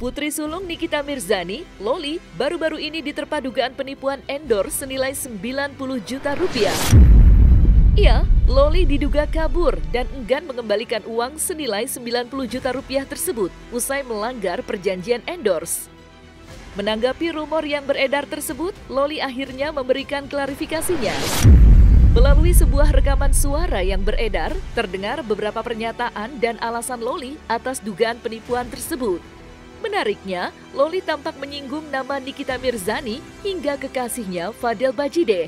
Putri sulung Nikita Mirzani, Loli, baru-baru ini diterpa dugaan penipuan endorse senilai 90 juta rupiah. Iya, Loli diduga kabur dan enggan mengembalikan uang senilai 90 juta rupiah tersebut usai melanggar perjanjian endorse. Menanggapi rumor yang beredar tersebut, Loli akhirnya memberikan klarifikasinya. Melalui sebuah rekaman suara yang beredar, terdengar beberapa pernyataan dan alasan Loli atas dugaan penipuan tersebut. Menariknya, Loli tampak menyinggung nama Nikita Mirzani hingga kekasihnya Fadel Bajideh.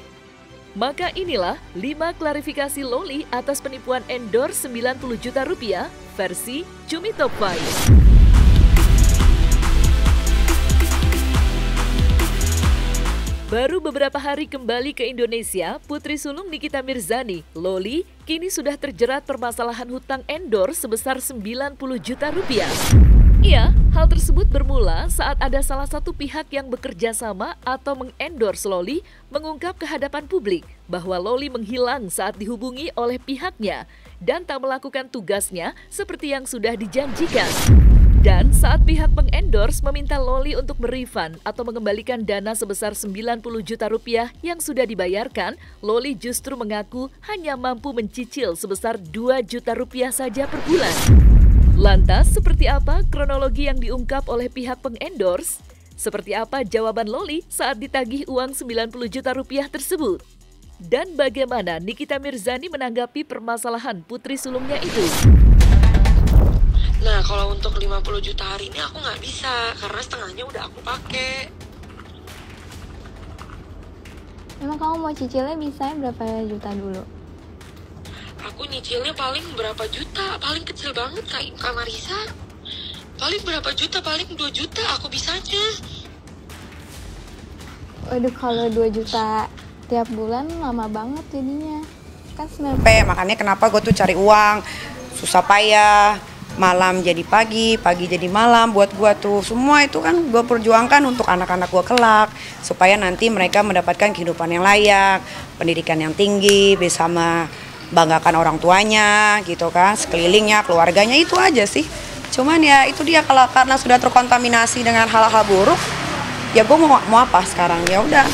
Maka inilah 5 klarifikasi Loli atas penipuan endorse 90 juta rupiah versi Cumi Top 5. Baru beberapa hari kembali ke Indonesia, putri sulung Nikita Mirzani, Loli, kini sudah terjerat permasalahan hutang endorse sebesar 90 juta rupiah. Iya, hal tersebut bermula saat ada salah satu pihak yang bekerja sama atau mengendorse Loli mengungkap ke hadapan publik bahwa Loli menghilang saat dihubungi oleh pihaknya dan tak melakukan tugasnya seperti yang sudah dijanjikan. Dan saat pihak mengendorse meminta Loli untuk merefund atau mengembalikan dana sebesar 90 juta rupiah yang sudah dibayarkan, Loli justru mengaku hanya mampu mencicil sebesar 2 juta rupiah saja per bulan. Lantas, seperti apa kronologi yang diungkap oleh pihak pengendorse? Seperti apa jawaban Loli saat ditagih uang 90 juta rupiah tersebut? Dan bagaimana Nikita Mirzani menanggapi permasalahan putri sulungnya itu? Nah, kalau untuk 50 juta hari ini aku nggak bisa, karena setengahnya udah aku pakai. Emang kamu mau cicilnya bisa berapa juta dulu? Aku nyicilnya paling berapa juta, paling kecil banget Kak Marisa. Paling berapa juta, paling 2 juta aku bisanya. Waduh, kalau 2 juta tiap bulan lama banget jadinya. Kan 90. Makanya kenapa gue tuh cari uang, susah payah, malam jadi pagi, pagi jadi malam buat gue tuh. Semua itu kan gue perjuangkan untuk anak-anak gue kelak, supaya nanti mereka mendapatkan kehidupan yang layak, pendidikan yang tinggi, bisa membanggakan orang tuanya gitu kan, sekelilingnya, keluarganya, itu aja sih. Cuman ya itu dia, kalau karena sudah terkontaminasi dengan hal-hal buruk, ya gue mau apa sekarang, ya udah.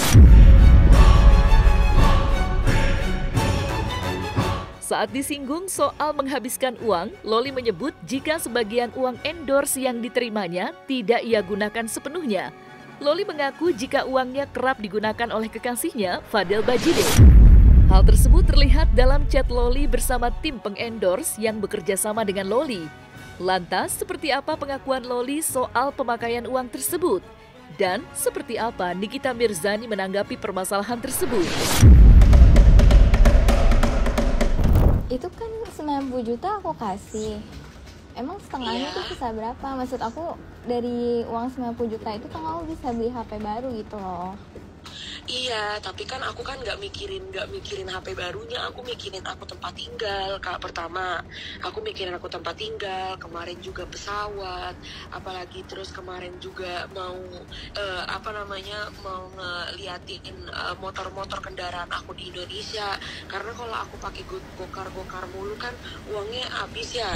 Saat disinggung soal menghabiskan uang, Loli menyebut jika sebagian uang endorse yang diterimanya tidak ia gunakan sepenuhnya. Loli mengaku jika uangnya kerap digunakan oleh kekasihnya, Fadel Bajideh. Hal tersebut terlihat dalam chat Loli bersama tim pengendorse yang bekerja sama dengan Loli. Lantas, seperti apa pengakuan Loli soal pemakaian uang tersebut? Dan seperti apa Nikita Mirzani menanggapi permasalahan tersebut? Itu kan 90 juta aku kasih. Emang setengahnya tuh bisa berapa? Maksud aku dari uang 90 juta itu kan kamu bisa beli HP baru gitu loh. Iya, tapi kan aku kan nggak mikirin HP barunya, aku mikirin aku tempat tinggal, Kak. Pertama, aku mikirin aku tempat tinggal, kemarin juga pesawat, apalagi terus kemarin juga mau mau ngeliatin motor-motor kendaraan aku di Indonesia. Karena kalau aku pakai gokar mulu kan uangnya habis ya.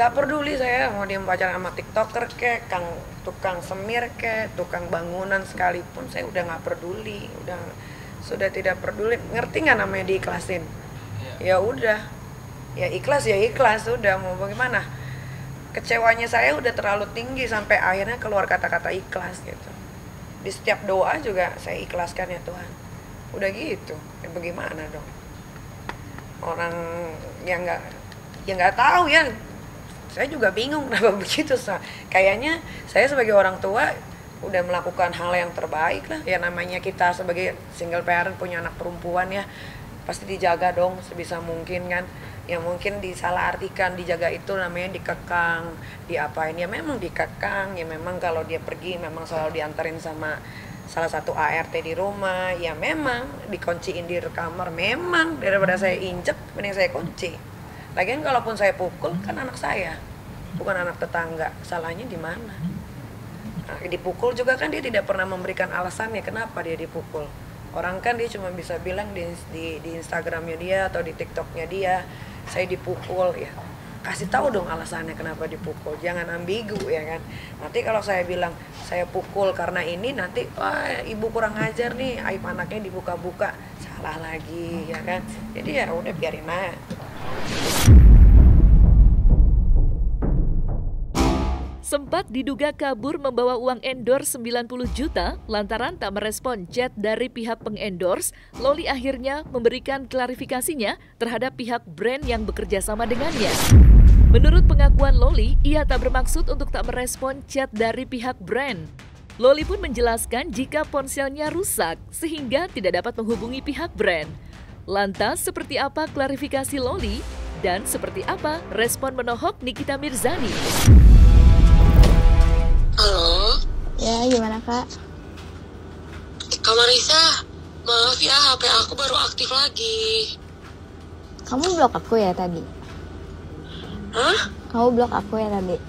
Gak peduli saya mau dia pacaran sama tiktoker kek, tukang semir kek, tukang bangunan sekalipun, saya udah gak peduli, sudah tidak peduli. Ngerti nggak namanya diikhlasin? Ya udah, ya ikhlas, udah mau bagaimana. Kecewanya saya udah terlalu tinggi sampai akhirnya keluar kata-kata ikhlas gitu. Di setiap doa juga saya ikhlaskan ya Tuhan. Udah gitu, ya bagaimana dong? Orang yang nggak tahu ya. Saya juga bingung kenapa begitu. Kayaknya saya sebagai orang tua udah melakukan hal yang terbaik lah. Ya namanya kita sebagai single parent punya anak perempuan ya, pasti dijaga dong sebisa mungkin kan. Ya mungkin disalahartikan, dijaga itu namanya dikekang, diapain, ya memang dikekang. Ya memang kalau dia pergi memang selalu diantarin sama salah satu ART di rumah. Ya memang dikunciin di kamar, memang daripada saya injek mending saya kunci. Lagian kalaupun saya pukul kan anak saya, bukan anak tetangga. Salahnya di mana? Nah, dipukul juga kan dia tidak pernah memberikan alasannya kenapa dia dipukul. Orang kan dia cuma bisa bilang di Instagramnya dia atau di TikToknya dia, saya dipukul ya. kasih tahu dong alasannya kenapa dipukul, jangan ambigu ya kan. Nanti kalau saya bilang saya pukul karena ini, nanti wah ibu kurang ajar nih, aib anaknya dibuka-buka, salah lagi ya kan. Jadi ya udah biarin aja. Sempat diduga kabur membawa uang endorse 90 juta lantaran tak merespon chat dari pihak pengendorse, Loli akhirnya memberikan klarifikasinya terhadap pihak brand yang bekerja sama dengannya. Menurut pengakuan Loli, ia tak bermaksud untuk tak merespon chat dari pihak brand. Loli pun menjelaskan jika ponselnya rusak sehingga tidak dapat menghubungi pihak brand. Lantas seperti apa klarifikasi Loli dan seperti apa respon menohok Nikita Mirzani? Halo? Ya, gimana Kak? Kak Marisa, maaf ya HP aku baru aktif lagi. Kamu blok aku ya tadi? Hah? Kamu blok aku ya tadi?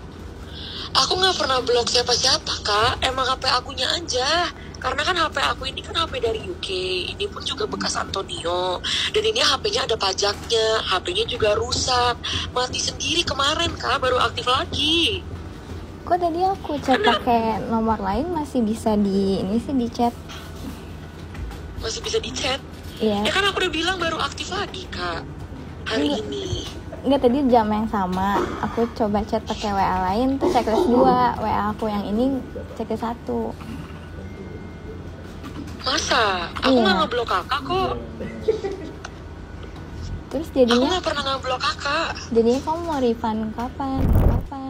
Aku nggak pernah blok siapa-siapa, Kak. Emang HP akunya aja. Karena kan HP aku ini kan HP dari UK. Ini pun juga bekas Antonio. Dan ini HP-nya ada pajaknya. HP-nya juga rusak. Mati sendiri kemarin, Kak. Baru aktif lagi. Kok tadi aku chat pakai nomor lain masih bisa di chat? Masih bisa di chat? Iya. Ya kan aku udah bilang baru aktif lagi, Kak. Hari ini. Enggak, tadi jam yang sama aku coba chat pakai WA lain tuh checklist 2, WA aku yang ini checklist 1. Masa? Aku Iya. nggak ngeblok kakak kok. Terus Aku jadinya nggak pernah ngeblok kakak. kamu mau refund kapan?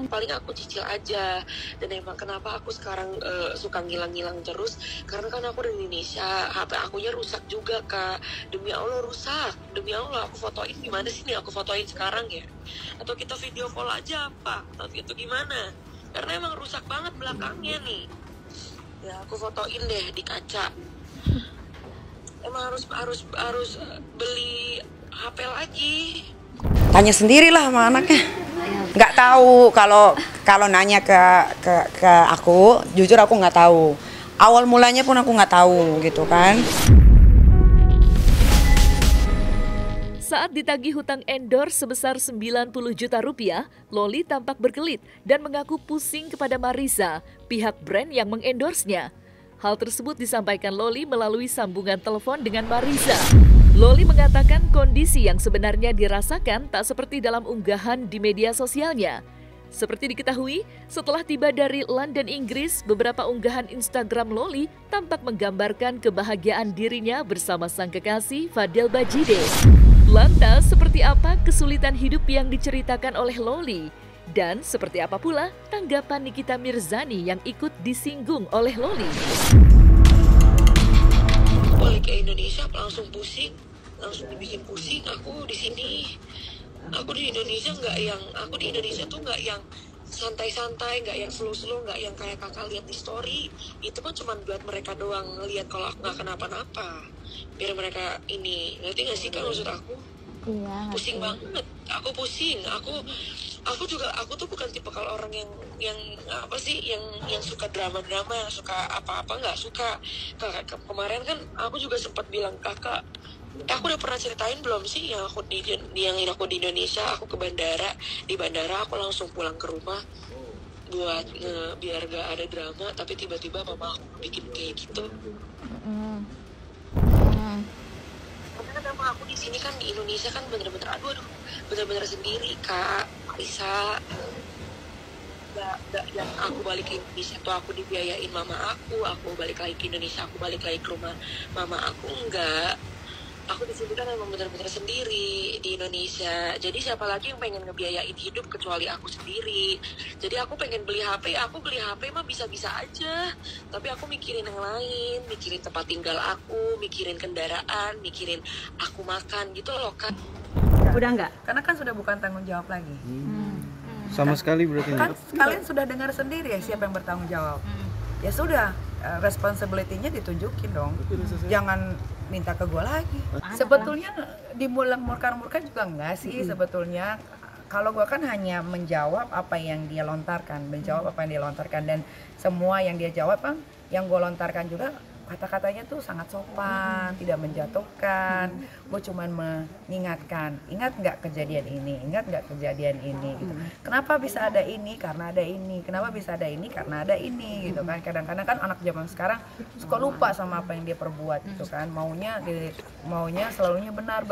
Paling aku cicil aja. Dan emang kenapa aku sekarang suka ngilang-ngilang terus, karena kan aku di Indonesia, HP akunya rusak juga, Kak. Demi Allah rusak. Demi Allah, aku fotoin gimana sih nih, aku fotoin sekarang ya, atau kita video call aja apa, atau itu gimana, karena emang rusak banget belakangnya nih. Ya aku fotoin deh di kaca. Emang harus beli HP lagi. Tanya sendirilah sama anaknya. Nggak tahu, kalau nanya ke aku, jujur aku nggak tahu. Awal mulanya pun aku nggak tahu gitu kan. Saat ditagih hutang endorse sebesar 90 juta rupiah, Loli tampak berkelit dan mengaku pusing kepada Marisa, pihak brand yang mengendorse-nya. Hal tersebut disampaikan Loli melalui sambungan telepon dengan Marisa. Loli mengatakan kondisi yang sebenarnya dirasakan tak seperti dalam unggahan di media sosialnya. Seperti diketahui, setelah tiba dari London, Inggris, beberapa unggahan Instagram Loli tampak menggambarkan kebahagiaan dirinya bersama sang kekasih Fadel Bajide. Lantas, seperti apa kesulitan hidup yang diceritakan oleh Loli? Dan seperti apa pula tanggapan Nikita Mirzani yang ikut disinggung oleh Loli? Balik ke Indonesia langsung pusing, langsung dibikin pusing. Aku di sini, aku di Indonesia tuh nggak yang santai-santai, nggak yang slow-slow, nggak yang kayak kakak lihat di story. Itu kan cuma buat mereka doang ngelihat kalau aku nggak kenapa-napa, biar mereka ini, ngerti nggak sih kan maksud aku? Iya, Pusing banget, aku pusing. Aku tuh bukan tipe kalau orang yang apa sih, yang suka drama-drama, yang suka apa-apa, nggak suka. Kemarin kan aku juga sempat bilang kakak, aku udah pernah ceritain belum sih yang aku di Indonesia, aku ke bandara, di bandara aku langsung pulang ke rumah buat biar gak ada drama, tapi tiba-tiba mama aku bikin kayak gitu. Karena emang aku di sini kan di Indonesia kan bener-bener sendiri, Kak Marisa. Gak yang aku balik ke Indonesia tuh aku dibiayain mama aku balik lagi ke Indonesia, aku balik lagi ke rumah mama aku, enggak. Aku di sini kan emang bener-bener sendiri di Indonesia. Jadi siapa lagi yang pengen ngebiayain hidup kecuali aku sendiri. Jadi aku pengen beli HP, aku beli HP mah bisa-bisa aja. Tapi aku mikirin yang lain, mikirin tempat tinggal aku, mikirin kendaraan, mikirin aku makan gitu loh, Kak. Udah enggak? Karena kan sudah bukan tanggung jawab lagi. Sama sekali berarti. Kan kalian sudah dengar sendiri ya siapa yang bertanggung jawab. Ya sudah, responsibility-nya ditunjukin dong. Jangan minta ke gue lagi. Sebetulnya dimulang murka juga enggak sih sebetulnya. Kalau gue kan hanya menjawab apa yang dia lontarkan, dan semua yang dia jawab kan yang gue lontarkan juga kata-katanya tuh sangat sopan, tidak menjatuhkan. Gue cuman mengingatkan, ingat nggak kejadian ini, ingat nggak kejadian ini gitu. Kenapa bisa ada ini? Karena ada ini. Kenapa bisa ada ini? Karena ada ini gitu kan. Kadang-kadang kan anak zaman sekarang suka lupa sama apa yang dia perbuat gitu kan. Maunya selalunya benar.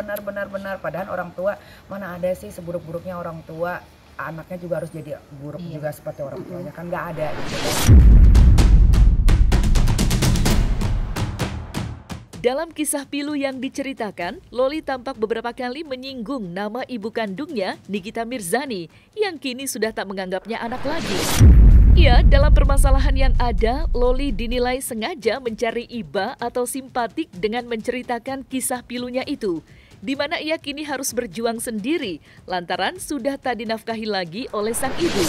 Padahal orang tua, mana ada sih seburuk-buruknya orang tua, anaknya juga harus jadi buruk juga seperti orang tuanya, kan nggak ada gitu kan. Dalam kisah pilu yang diceritakan, Loli tampak beberapa kali menyinggung nama ibu kandungnya, Nikita Mirzani, yang kini sudah tak menganggapnya anak lagi. Ya, dalam permasalahan yang ada, Loli dinilai sengaja mencari iba atau simpatik dengan menceritakan kisah pilunya itu, di mana ia kini harus berjuang sendiri, lantaran sudah tak dinafkahi lagi oleh sang ibu.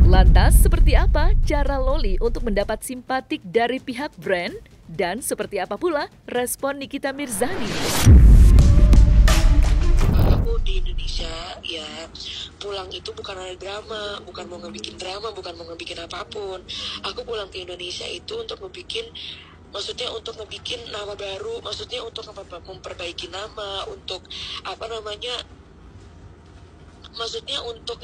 Lantas, seperti apa cara Loli untuk mendapat simpatik dari pihak brand? Dan seperti apa pula respon Nikita Mirzani? Aku di Indonesia ya pulang itu bukan ada drama, bukan mau ngebikin drama, bukan mau ngebikin apapun. Aku pulang ke Indonesia itu untuk ngebikin, maksudnya untuk ngebikin nama baru, maksudnya untuk memperbaiki nama, untuk apa namanya, maksudnya untuk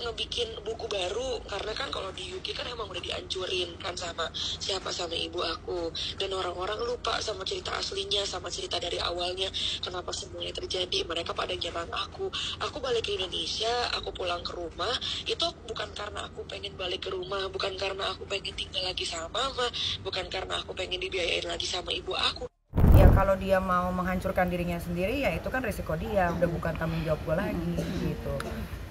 ngebikin buku baru. Karena kan kalau di UK kan emang udah dihancurin kan sama ibu aku, dan orang-orang lupa sama cerita aslinya, sama cerita dari awalnya, kenapa semuanya terjadi. Mereka pada nyerang aku balik ke Indonesia, aku pulang ke rumah itu bukan karena aku pengen balik ke rumah, bukan karena aku pengen tinggal lagi sama mama, bukan karena aku pengen dibiayain lagi sama ibu aku. Ya kalau dia mau menghancurkan dirinya sendiri, ya itu kan risiko dia, udah bukan tanggung jawab gue lagi gitu.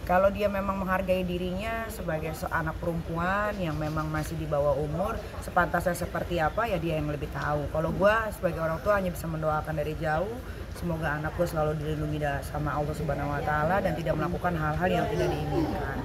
Kalau dia memang menghargai dirinya sebagai anak perempuan yang memang masih di bawah umur, sepantasnya seperti apa ya dia yang lebih tahu. Kalau gue sebagai orang tua hanya bisa mendoakan dari jauh, semoga anak gue selalu dilindungi sama Allah Subhanahu Wa Taala dan tidak melakukan hal-hal yang tidak diinginkan.